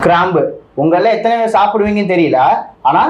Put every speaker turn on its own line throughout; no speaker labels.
கிராம்பு உங்கள எத்தனை பேர் சாப்பிடுவீங்கன்னு தெரியல. ஆனா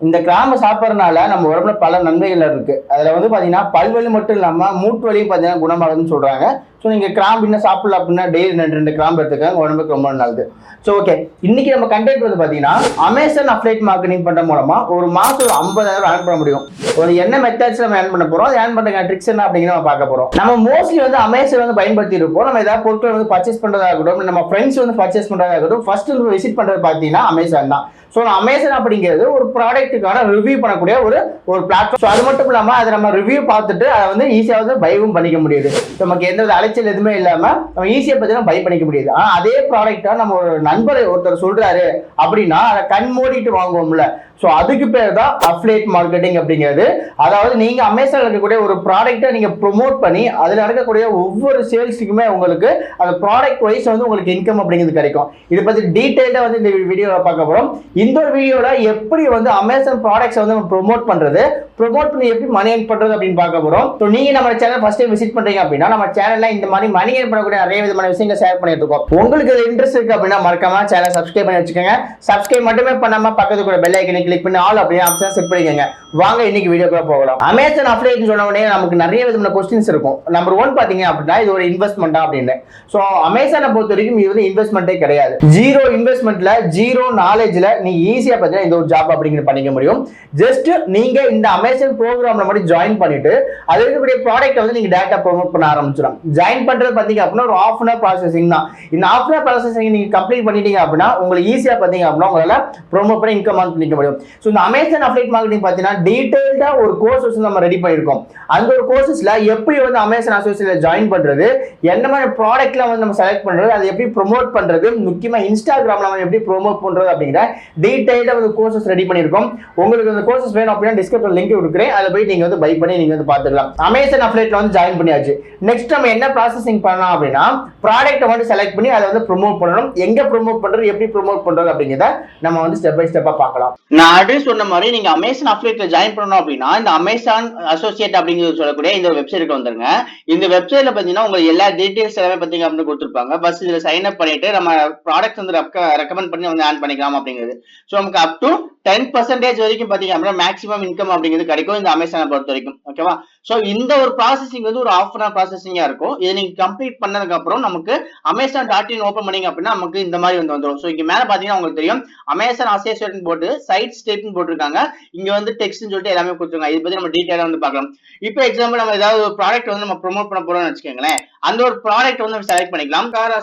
இந்த கிராம்பு சாப்பிட்றதுனால நம்ம உடம்புல பல நன்மைகள் இருக்கு. அதுல வந்து பாத்தீங்கன்னா பல்வலி மட்டும் இல்லாம மூட்டு வலியும் பாத்தீங்கன்னா குணமாகுதுன்னு சொல்றாங்க. ஸோ நீங்க கிராம்பு இன்னும் சாப்பிடல அப்படின்னா டெய்லி 2 கிராம்பு எடுத்துக்க உடம்புக்கு ரொம்ப நல்லது. ஸோ ஓகே, இன்னைக்கு நம்ம கண்டென்ட் வந்து பாத்தீங்கன்னா அமேசான் அஃபிலியேட் மார்க்கெட்டிங் பண்ற மூலமா ஒரு மாசம் ஒரு 50,000 ஏர்ன் பண்ண முடியும். ஒரு என்ன மெத்தட்ஸ் நம்ம ஏர்ன் பண்ண போறோம், அது ஏர்ன் பண்ற ட்ரிக்ஸ் என்ன அப்படிங்கிற நம்ம பார்க்க போறோம். நம்ம மோஸ்ட்லி வந்து அமேசான் வந்து பயன்படுத்தி இருப்போம். நம்ம ஏதாவது பொருட்கள் வந்து பர்ச்சேஸ் பண்றதா இருக்கட்டும், நம்ம ஃப்ரெண்ட்ஸ் வந்து பர்ச்சேஸ் பண்றதா இருக்கட்டும், ஃபர்ஸ்ட் வந்து விசிட் பண்றது பாத்தீங்கன்னா அமேசான் தான். ஸோ அமேசான் அப்படிங்கிறது ஒரு ப்ராடக்ட்டுக்கான ரிவ்யூ பண்ணக்கூடிய ஒரு பிளாட்ஃபார்ம். ஸோ அது மட்டும் இல்லாமல் அதை நம்ம ரிவ்யூ பார்த்துட்டு அதை வந்து ஈஸியாக வந்து பைவும் பண்ணிக்க முடியுது. நமக்கு எந்த வித அலைச்சல் எதுவுமே இல்லாமல் நம்ம ஈஸியாக பார்த்தீங்கன்னா பை பண்ணிக்க முடியுது. ஆனால் அதே ப்ராடக்டை நம்ம ஒரு நண்பர் ஒருத்தர் சொல்றாரு அப்படின்னா அதை கண் மூடிட்டு வாங்குவோம்ல, ஸோ அதுக்கு பேர் தான் அஃபிலியேட் மார்க்கெட்டிங் அப்படிங்கிறது. அதாவது நீங்க அமேசான்ல இருக்கக்கூடிய ஒரு ப்ராடக்ட்டை நீங்க ப்ரொமோட் பண்ணி அதில் நடக்கக்கூடிய ஒவ்வொரு சேல்ஸுக்குமே உங்களுக்கு அந்த ப்ராடக்ட் வைஸ் வந்து உங்களுக்கு இன்கம் அப்படிங்கிறது கிடைக்கும். இதை பத்தி டீட்டெயிலாக வந்து இந்த வீடியோவில் பார்க்க போறோம். இந்த வீடியோல எப்படி வந்து அமேசான் ப்ராடக்ட்ஸ் வந்து ப்ரொமோட் பண்றது, ப்ரொமோட் பண்ணி எப்படி மணி ஏர்ன் பண்றது அப்படின்னு பார்க்க போறோம். ஸோ நீங்க நம்ம சேனல் ஃபர்ஸ்ட் டைம் விசிட் பண்றீங்க அப்படின்னா நம்ம சேனல்ல இந்த மாதிரி மணி ஏர்ன் பண்ணக்கூடிய நிறைய விதமான விஷயங்கள் ஷேர் பண்ணிட்டு இருக்கோம். உங்களுக்கு இன்ட்ரெஸ்ட் இருக்கு அப்படின்னா மறக்காம சேனல் சப்ஸ்கிரைப் பண்ணி வச்சுக்கோங்க. சப்ஸ்கிரைப் மட்டுமே பண்ணாம பக்கத்துல கூட பெல் ஐக்கனை கிளிக் பண்ணி ஆல் அப்படியே ஆப்ஷன் செட் பண்ணிக்கோங்க. வாங்க இன்னைக்கு வீடியோக்குள்ள போகலாம். அமேசான் அஃபிலியேட் சொன்ன உடனே நமக்கு நிறைய விதமான क्वेश्चंस இருக்கும். நம்பர் 1 பாத்தீங்க அப்படின்னா இது ஒரு இன்வெஸ்ட்மெண்டா அப்படின்னு. ஸோ அமேசானை பொறுத்த வரைக்கும் இது வந்து இன்வெஸ்ட்மெண்ட்டே கிடையாது. ஜீரோ இன்வெஸ்ட்மெண்ட்ல ஜீரோ நாலேஜ்ல நீங்க ஈஸியா பார்த்தீங்கன்னா இந்த ஒரு ஜாப் அப்படிங்கிறது பண்ணிக்க முடியும். ஜஸ்ட் நீங்க இந்த அமேசான் ப்ரோக்ராம்ல மட்டும் ஜாயின் பண்ணிட்டு அது இருக்கக்கூடிய ப்ராடக்ட் வந்து நீங்க டேரக்டா ப்ரோமோட் பண்ண ஆரம்பிச்சிடும். ஜாயின் பண்றது பாத்தீங்க அப்படின்னா ஒரு half an hour ப்ராசஸிங் தான். இந்த half an hour ப்ராசஸிங் நீங்க கம்ப்ளீட் பண்ணிட்டீங்க அப்படின்னா உங்களுக்கு ஈஸியா பாத்தீங்க அப்படின்னா உங்களால ப்ரோமோட் பண்ணி இன்கம் ஏர்ன் பண்ணிக்க முடியும். ஸோ இந்த அமேசான் அஃபிலியேட் மார்க்கெட்டிங் பாத்தீங்கன்னா டீடைல்டா ஒரு கோர்சஸ் நம்ம ரெடி பண்ணிருக்கோம். அந்த ஒரு கோர்சஸ்ல எப்படி வந்து அமேசான் அசோசியேட்ல ஜாயின் பண்றது, என்ன மாதிரி ப்ராடக்ட்ல வந்து நம்ம செலக்ட் பண்றது, அதை எப்படி ப்ரோமோட் பண்றது, முக்கியமா இன்ஸ்டாகிராம்ல நம்ம எப்படி ப்ரோமோட் பண்றது அப்படிங்கிற டீடைல்டா வந்து கோர்சஸ் ரெடி பண்ணிருக்கோம். உங்களுக்கு அந்த கோர்சஸ் வேணும் அப்படின்னா டிஸ்கிரிப்ஷன்ல லிங்க் கொடுக்குறேன், அதை போய் நீங்க வந்து பை பண்ணி நீங்க வந்து பாத்துக்கலாம். அமேசான் அஃபிலியேட்ல வந்து ஜாயின் பண்ணியாச்சு. நெக்ஸ்ட் நம்ம என்ன ப்ராசஸிங் பண்ணலாம் அப்படின்னா ப்ராடக்ட்டை வந்து செலக்ட் பண்ணி அதை வந்து ப்ரோமோட் பண்ணணும். எங்க ப்ரோமோட் பண்றது, எப்படி ப்ரோமோட் பண்றது அப்படிங்கிறத நம்ம வந்து ஸ்டெப் பை ஸ்டெப்பா பார்க்கலாம். நான் ஆல்ரெடி சொன்ன மாதிரி நீங்க அமேசான் அஃபிலியேட்ல ஜாயின் பண்ணணும் அப்படின்னா இந்த அமேசான் அசோசியேட் அப்படிங்கிறது சொல்லக்கூடிய இந்த வெப்சைட்டுக்கு வந்துருங்க. இந்த வெப்சைட்ல பாத்தீங்கன்னா உங்களுக்கு எல்லா டீடைல்ஸ் எல்லாமே பாத்தீங்க அப்படின்னு கொடுத்துருப்பாங்க. பஸ் இதுல சைன் அப் பண்ணிட்டு நம்ம ப்ராடக்ட் வந்து ரெக்கமெண்ட் பண்ணி வந்து ஆன் பண்ணிக்கலாம் அப்படிங்கிறது. ஸோ நமக்கு அப் டு 10% வரைக்கும் பாத்தீங்க அப்படின்னா மேக்ஸிமம் இன்கம் அப்படிங்கிறது கிடைக்கும் இந்த அமேசானை பொறுத்த வரைக்கும். ஓகேவா? ஸோ இந்த ஒரு ப்ராசஸிங் வந்து ஒரு half an hour ப்ராசஸிங்கா இருக்கும். இதை நீங்க கம்ப்ளீட் பண்ணதுக்கு அப்புறம் நமக்கு Amazon.in ஓபன் பண்ணீங்க அப்படின்னா நமக்கு இந்த மாதிரி வந்து வந்துடும். ஸோ இங்க மேல பாத்தீங்கன்னா உங்களுக்கு தெரியும் அமேசான் அசோசியேட் போட்டு சைட் ஸ்டேட்னு போட்டிருக்காங்க. இங்க வந்து டெக்ஸ்ட்னு சொல்லிட்டு எல்லாமே கொடுத்துருக்காங்க. இதை பத்தி நம்ம டீடைலா வந்து பார்க்கலாம். இப்போ எக்ஸாம்பிள் நம்ம ஏதாவது ஒரு ப்ராடக்ட் வந்து நம்ம ப்ரோமோட் பண்ண போறோம்னு வச்சுக்கோங்களேன். அந்த ஒரு ப்ராடக்ட் வந்து நம்ம செலக்ட் பண்ணிக்கலாம். கார்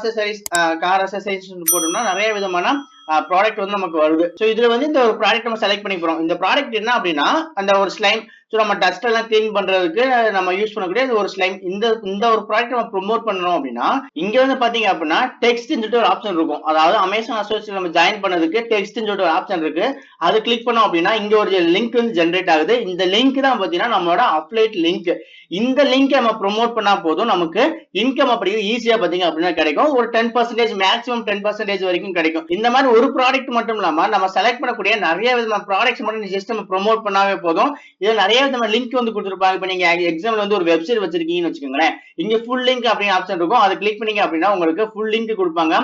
அசசரிஸ் போட்டோம்னா நிறைய விதமான ப்ராடக்ட் வந்து நமக்கு வருது. ஸோ இதுல வந்து இந்த ஒரு ப்ராடக்ட் நம்ம செலக்ட் பண்ணி போறோம். இந்த ப்ராடக்ட் என்ன அப்படின்னா அந்த ஒரு ஸ்லைம், ஸோ நம்ம டஸ்ட் எல்லாம் கிளீன் பண்றதுக்கு நம்ம யூஸ் பண்ணக்கூடிய ஒரு ஸ்லைம். இந்த ஒரு ப்ராடக்ட் நம்ம ப்ரோமோட் பண்ணணும் அப்படின்னா இங்க வந்து பாத்தீங்க அப்படின்னா டெக்ஸ்ட் சொல்லிட்டு ஒரு ஆப்ஷன் இருக்கும். அதாவது அமேசான் அசோசியேட் நம்ம ஜாயின் பண்ணதுக்கு டெக்ஸ்ட் சொல்லிட்டு ஒரு ஆப்ஷன் இருக்கு. அது கிளிக் பண்ணோம் அப்படின்னா இங்க ஒரு லிங்க் வந்து ஜென்ரேட் ஆகுது. இந்த லிங்க் தான் பாத்தீங்கன்னா நம்மளோட அஃபிலியேட் லிங்க். இந்த லிங்க் நம்ம ப்ரோமோட் பண்ணா போதும் நமக்கு இன்கம் அப்படிங்கிறது ஈஸியா பாத்தீங்க அப்படின்னா கிடைக்கும். ஒரு 10% மேக்ஸிமம் 10% வரைக்கும் கிடைக்கும். இந்த மாதிரி ஒரு ப்ராடக்ட் மட்டும் இல்லாம நம்ம செலக்ட் பண்ணக்கூடிய நிறைய விதமான ப்ராடக்ட்ஸ் மட்டும் ஜஸ்ட் நம்ம ப்ரோமோட் பண்ணாவே போதும். இதுல நிறைய விதமான லிங்க் வந்து கொடுத்துருப்பாங்க. இப்ப நீங்க எக்ஸாம்பிள் வந்து ஒரு வெப்சைட் வச்சிருக்கீங்கன்னு வச்சுக்கோங்களேன். இங்க ஃபுல் லிங்க் அப்படின்னு ஆப்ஷன் இருக்கும். அதை கிளிக் பண்ணீங்க அப்படின்னா உங்களுக்கு ஃபுல் லிங்க் கொடுப்பாங்க.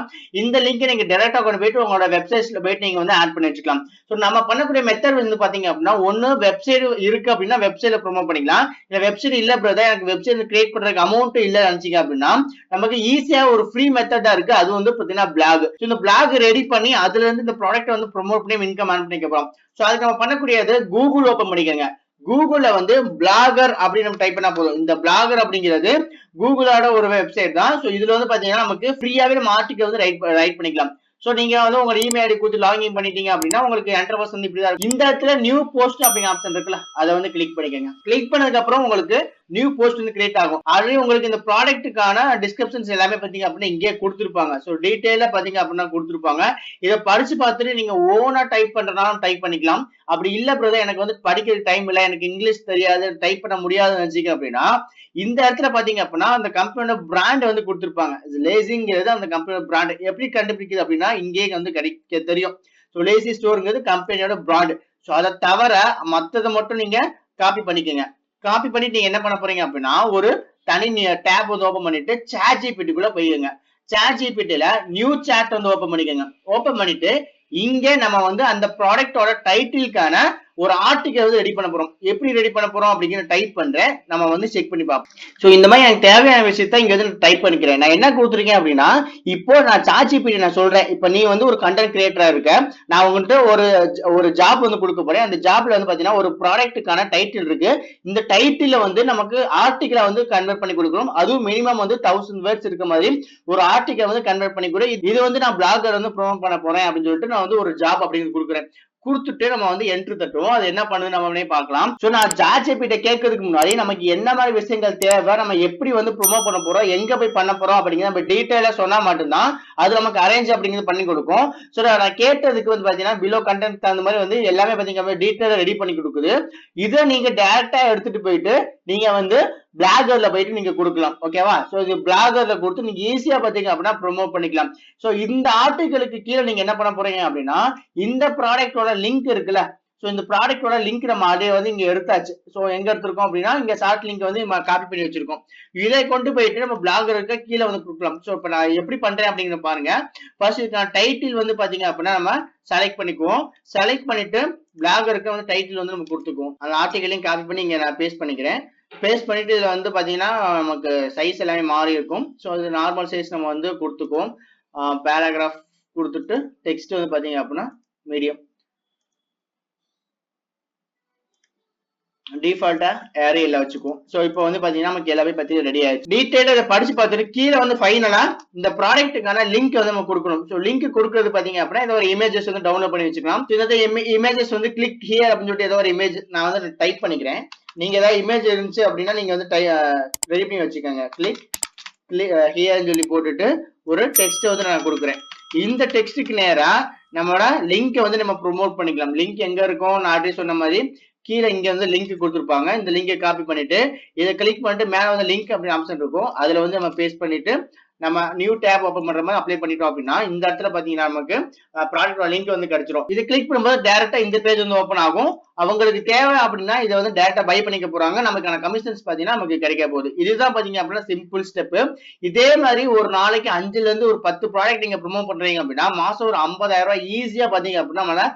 இந்த லிங்க் நீங்க டைரக்டா கொண்டு போயிட்டு உங்களோட வெப்சைட்ஸ்ல போயிட்டு நீங்க வந்து ஆட் பண்ணி வச்சுக்கலாம். ஸோ நம்ம பண்ணக்கூடிய மெத்தட் வந்து பாத்தீங்க அப்படின்னா ஒன்னு வெப்சைட் இருக்கு அப்படின்னா வெப்சைட்ல ப்ரோமோட் பண்ணிக்கலாம். இந்த வெப்சைட் இல்ல பிரதர் எனக்கு வெப்சைட் கிரியேட் பண்றதுக்கு அமௌண்ட் இல்ல நினைச்சீங்க அப்படின்னா நமக்கு ஈஸியா ஒரு ஃப்ரீ மெத்தடா இருக்கு. அது வந்து பாத்தீங்கன்னா பிளாக். இந்த பிளாக் ரெடி பண்ணி அதுல இருந்து இந்த ப்ராடக்ட் வந்து ப்ரோமோட் பண்ணி இன்கம் ஏர்ன் பண்ணிக்க போறோம். ஸோ அதுக்கு நம்ம பண்ணக்கூடியது கூகுள் ஓபன் பண்ணிக்கோங்க. கூகுள்ல வந்து பிளாகர் அப்படின்னு நம்ம டைப் பண்ணா போதும். இந்த பிளாகர் அப்படிங்கிறது கூகுளோட ஒரு வெப்சைட் தான். ஸோ இதுல வந்து பாத்தீங்கன்னா நமக்கு ஃப்ரீயாவே நம்ம ஆர்டிகல் வந்து ரைட் பண்ணிக்கலாம். சோ நீங்க வந்து உங்க இமெயில் ஐடி கொடுத்து லாகின் பண்ணிட்டீங்க அப்படின்னா உங்களுக்கு என்டர்வர்ஸ் வந்து இப்படி தான். இந்த இடத்துல நியூ போஸ்ட் அப்படிங்கிற ஆப்ஷன் இருக்குல்ல, அதை வந்து கிளிக் பண்ணிக்கோங்க. கிளிக் பண்ணதுக்கு அப்புறம் உங்களுக்கு நியூ போஸ்ட் வந்து கிரியேட் ஆகும். ஆல்ரெடி உங்களுக்கு இந்த ப்ராடக்ட்டுக்கான டிஸ்கிரிப்ஷன்ஸ் எல்லாமே பாத்தீங்க அப்படின்னா இங்கே கொடுத்துருப்பாங்க. ஸோ டீடைலா பாத்தீங்க அப்படின்னா கொடுத்துருப்பாங்க. இதை படிச்சு பார்த்துட்டு நீங்க ஓனா டைப் பண்றதுனாலும் டைப் பண்ணிக்கலாம். அப்படி இல்ல பிரதர் எனக்கு வந்து படிக்கிற டைம் இல்லை, எனக்கு இங்கிலீஷ் தெரியாது, டைப் பண்ண முடியாதுன்னு நினைச்சீங்க அப்படின்னா இந்த இடத்துல பாத்தீங்க அப்படின்னா அந்த கம்பெனியோட பிராண்ட் வந்து கொடுத்துருப்பாங்க. லேசிங்கிறது அந்த கம்பெனியோட பிராண்ட். எப்படி கண்டுபிடிக்குது அப்படின்னா இங்கே வந்து கிடைக்க தெரியும். ஸோ லேசி ஸ்டோருங்கிறது கம்பெனியோட பிராண்ட். ஸோ அதை தவிர மற்றதை மட்டும் நீங்க காப்பி பண்ணிக்கோங்க. காப்பி பண்ணிட்டு நீங்க என்ன பண்ண போறீங்க அப்படின்னா ஒரு தனி டேப் வந்து ஓபன் பண்ணிட்டு சாட் ஜிபிடி குள்ள போயிருங்க. ChatGPTல நியூ சாட் வந்து ஓபன் பண்ணிக்கோங்க. ஓபன் பண்ணிட்டு இங்க நம்ம வந்து அந்த ப்ராடக்டோட டைட்டிலுக்கான ஒரு ஆர்டிகல் வந்து ரெடி பண்ண போறோம். எப்படி ரெடி பண்ண போறோம் அப்படிங்கிற டைப் பண்றேன். நம்ம வந்து செக் பண்ணி பார்ப்போம். சோ இந்த மாதிரி எனக்கு தேவையான விஷயத்த இங்க வந்து டைப் பண்ணிக்கிறேன். நான் என்ன கொடுத்துருக்கேன் அப்படின்னா, இப்போ நான் ChatGPT நான் சொல்றேன். இப்போ நீ வந்து ஒரு கண்டென்ட் கிரியேட்டரா இருக்க, நான் உங்ககிட்ட ஒரு ஜாப் வந்து கொடுக்க போறேன். அந்த ஜாப்ல வந்து பாத்தீங்கன்னா ஒரு ப்ராடக்ட்டுக்கான டைட்டில் இருக்கு. இந்த டைட்டில வந்து நமக்கு ஆர்டிகலா வந்து கன்வெர்ட் பண்ணி கொடுக்கணும். அதுவும் மினிமம் வந்து 1000 வேர்ட்ஸ் இருக்க மாதிரி ஒரு ஆர்டிகல் வந்து கன்வெர்ட் பண்ணி கொடு. இது வந்து நான் பிளாகர் வந்து ப்ரோமோட் பண்ண போறேன் அப்படின்னு சொல்லிட்டு நான் வந்து ஒரு ஜாப் அப்படின்னு கொடுக்குறேன். கொடுத்துட்டு நம்ம வந்து என்ட்ரு தட்டுவோம். அது என்ன பண்ணுது நம்ம பார்க்கலாம். சோ நான் ChatGPT கேட்கறதுக்கு முன்னாடி நமக்கு என்ன மாதிரி விஷயங்கள் தேவை, நம்ம எப்படி வந்து ப்ரோமோட் பண்ண போறோம், எங்க போய் பண்ண போறோம் அப்படிங்கிறத நம்ம டீடைலா சொன்னா மட்டும்தான் அது நமக்கு அரேஞ்ச் அப்படிங்கிறது பண்ணி கொடுக்கும். சோ நான் கேட்டதுக்கு வந்து பாத்தீங்கன்னா பிலோ கண்டென்ட் தகுந்த மாதிரி வந்து எல்லாமே பாத்தீங்கன்னா டீடைலா ரெடி பண்ணி கொடுக்குது. இதை நீங்க டைரக்டா எடுத்துட்டு போயிட்டு நீங்க வந்து பிளாகர்ல போயிட்டு நீங்க கொடுக்கலாம். ஓகேவா? சோ இது பிளாகர்ல கொடுத்து நீங்க ஈஸியா பாத்தீங்க அப்படின்னா ப்ரோமோட் பண்ணிக்கலாம். சோ இந்த ஆர்டிகளுக்கு கீழே நீங்க என்ன பண்ண போறீங்க அப்படின்னா, இந்த ப்ராடக்டோட லிங்க் இருக்குல்ல, சோ இந்த ப்ராடக்டோட லிங்க் நம்ம அதே வந்து இங்க எடுத்தாச்சு. சோ எங்க எடுத்திருக்கோம் அப்படின்னா, இங்க ஷார்ட் லிங்க் வந்து காப்பி பண்ணி வச்சிருக்கோம். இதை கொண்டு போயிட்டு நம்ம பிளாகருக்கு கீழே வந்து கொடுக்கலாம். சோ இப்ப நான் எப்படி பண்றேன் அப்படிங்கிற பாருங்க. ஃபர்ஸ்ட் இதுக்கான டைட்டில் வந்து பாத்தீங்க அப்படின்னா நம்ம செலக்ட் பண்ணிக்குவோம். செலக்ட் பண்ணிட்டு பிளாகருக்கு வந்து டைட்டில் வந்து நம்ம கொடுத்துக்குவோம். அந்த ஆர்டிகலையும் காப்பி பண்ணி இங்க நான் பேஸ்ட் பண்ணிக்கிறேன். பேஸ்ட் பண்ணிட்டு இதுல வந்து பாத்தீங்கன்னா நமக்கு சைஸ் எல்லாமே மாறி இருக்கும். ஸோ அது நார்மல் சைஸ் நம்ம வந்து கொடுத்துக்குவோம். பேராகிராஃப் கொடுத்துட்டு டெக்ஸ்ட் வந்து பாத்தீங்க அப்படின்னா மீடியம், டிஃபால்ட்டா ஏரியல்ல வச்சுக்குவோம். சோ இப்போ வந்து பாத்தீங்கன்னா நமக்கு எல்லாமே பத்தி ரெடி ஆயிடுச்சு. டீடைலா இதை படிச்சு பார்த்துட்டு கீழே வந்து ஃபைனலா இந்த ப்ராடக்ட்டுக்கான லிங்க் வந்து நம்ம கொடுக்கணும். சோ லிங்க் கொடுக்கறது பாத்தீங்க அப்படின்னா இந்த ஒரு இமேஜஸ் வந்து டவுன்லோட் பண்ணி வச்சுக்கலாம். இந்த இமேஜஸ் வந்து கிளிக் ஹியர் அப்படின்னு சொல்லிட்டு ஏதோ ஒரு இமேஜ் நான் வந்து டைப் பண்ணிக்கிறேன். நீங்க ஏதாவது இமேஜ் இருந்துச்சு அப்படின்னா நீங்க வந்து ரெடி பண்ணி வச்சுக்கோங்க. கிளிக் ஹியர்னு சொல்லி போட்டுட்டு ஒரு டெக்ஸ்ட் வந்து நான் கொடுக்குறேன். இந்த டெக்ஸ்டுக்கு நேரா நம்மளோட லிங்கை வந்து நம்ம ப்ரோமோட் பண்ணிக்கலாம். லிங்க் எங்க இருக்கும், நான் ஆல்ரெடி சொன்ன மாதிரி கீழே இங்க வந்து லிங்க் கொடுத்துருப்பாங்க. இந்த லிங்கை காப்பி பண்ணிட்டு இதை கிளிக் பண்ணிட்டு மேல வந்து லிங்க் அப்படின்னு ஆப்ஷன் இருக்கும். அதுல வந்து நம்ம பேஸ்ட் பண்ணிட்டு நம்ம நியூ டேப் ஓபன் பண்ற மாதிரி அப்ளை பண்ணிட்டோம் அப்படின்னா இந்த இடத்துல பாத்தீங்கன்னா நமக்கு ப்ராடக்ட் லிங்க் வந்து கிடைச்சிரும். இது கிளிக் பண்ணும்போது டைரக்டா இந்த பேஜ் வந்து ஓபன் ஆகும். அவங்களுக்கு தேவை அப்படின்னா இதை வந்து டைரக்டா பை பண்ணிக்க போறாங்க. நமக்கான கமிஷன்ஸ் பாத்தீங்கன்னா நமக்கு கிடைக்க போகுது. இதுதான் பாத்தீங்க அப்படின்னா சிம்பிள் ஸ்டெப். இதே மாதிரி ஒரு நாளைக்கு 5ல இருந்து ஒரு 10 ப்ராடக்ட் நீங்க ப்ரோமோட் பண்றீங்க அப்படின்னா மாசம் ஒரு 50,000 ரூபாய் ஈஸியா பாத்தீங்க அப்படின்னா நம்மளால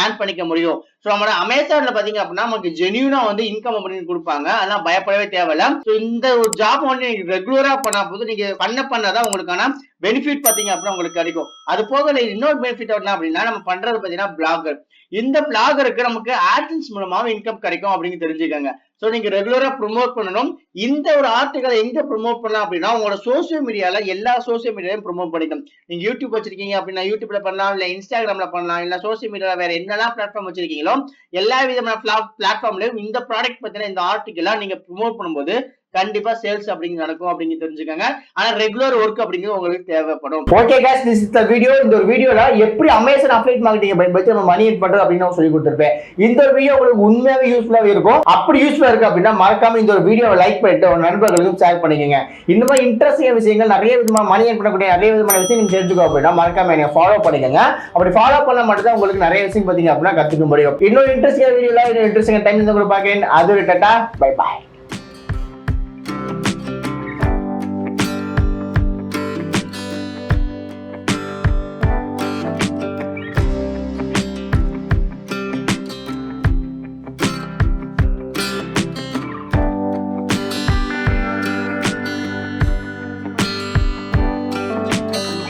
ஏர்ன் பண்ணிக்க முடியும். சோ நம்மளோட அமேசான்ல பாத்தீங்க அப்படின்னா நமக்கு ஜெனியூனா வந்து இன்கம் பண்ணி கொடுப்பாங்க. அதெல்லாம் பயப்படவே தேவையில்ல. சோ இந்த ஒரு ஜாப் வந்து நீங்க ரெகுலரா பண்ணா போது நீங்க பண்ணதான் உங்களுக்கான பெனிஃபிட் பாத்தீங்க அப்படின்னா உங்களுக்கு கிடைக்கும். அது போக இன்னொரு பெனிஃபிட் என்ன அப்படின்னா நம்ம பண்றது பாத்தீங்கன்னா பிளாகர். இந்த பிளாகருக்கு நமக்கு ஆட்சன்ஸ் மூலமா இன்கம் கிடைக்கும் அப்படின்னு தெரிஞ்சுக்கோங்க. சோ நீங்க ரெகுலரா ப்ரோமோட் பண்ணணும். இந்த ஒரு ஆர்டிகலை எங்க ப்ரோமோட் பண்ணலாம் அப்படின்னா உங்களோட சோசியல் மீடியால எல்லா சோசியல் மீடியாலையும் ப்ரோமோட் பண்ணிக்கணும். நீங்க யூடியூப் வச்சிருக்கீங்க அப்படின்னா யூடியூப்ல பண்ணலாம், இல்ல இன்ஸ்டாகிராம்ல பண்ணலாம், இல்ல சோசியல் மீடியால வேற என்னெல்லாம் பிளாட்ஃபார்ம் வச்சிருக்கீங்களோ எல்லா விதமான பிளாட்ஃபார்ம்லயும் இந்த ப்ராடக்ட் பத்தின இந்த ஆர்டிகலா நீங்க ப்ரோமோட் பண்ணும்போது கண்டிப்பா சேல்ஸ் அப்படிங்கிறது நடக்கும் அப்படின்னு தெரிஞ்சுக்கோங்க. ஆனா ரெகுலர் ஒர்க் அப்படிங்கிறது உங்களுக்கு தேவைப்படும். Okay guys, this is the video. இந்த ஒரு வீடியோல எப்படி அமேசான் அஃபிலியேட் மார்க்கெட்டிங் பயன்படுத்தி நம்ம மணி ஏர்ன் பண்றது அப்படின்னு நான் சொல்லி கொடுத்திருப்பேன். இந்த ஒரு வீடியோ உங்களுக்கு உண்மையாவே யூஸ்ஃபுல்லா இருக்கும். அப்படி யூஸ்ஃபுல்லா இருக்கு அப்படின்னா மறக்காம இந்த ஒரு வீடியோவை லைக் பண்ணிட்டு உங்க நண்பர்களுக்கும் ஷேர் பண்ணிக்கங்க. இந்த மாதிரி இன்ட்ரெஸ்டிங் விஷயங்கள் நிறைய விதமா மணி ஏர்ன் பண்ணக்கூடிய நிறைய விதமான விஷயம் நீங்க தெரிஞ்சுக்கோ அப்படின்னா மறக்காம நீங்க ஃபாலோ பண்ணிக்கங்க. அப்படி ஃபாலோ பண்ண மட்டும் தான் உங்களுக்கு நிறைய விஷயம் பாத்தீங்க அப்படின்னா கத்துக்க முடியும். இன்னொரு இன்ட்ரெஸ்டிங் வீடியோல இன்ட்ரெஸ்டிங் டைம் இந்த ஒரு பாக்கேன். அது டாடா, பை பை.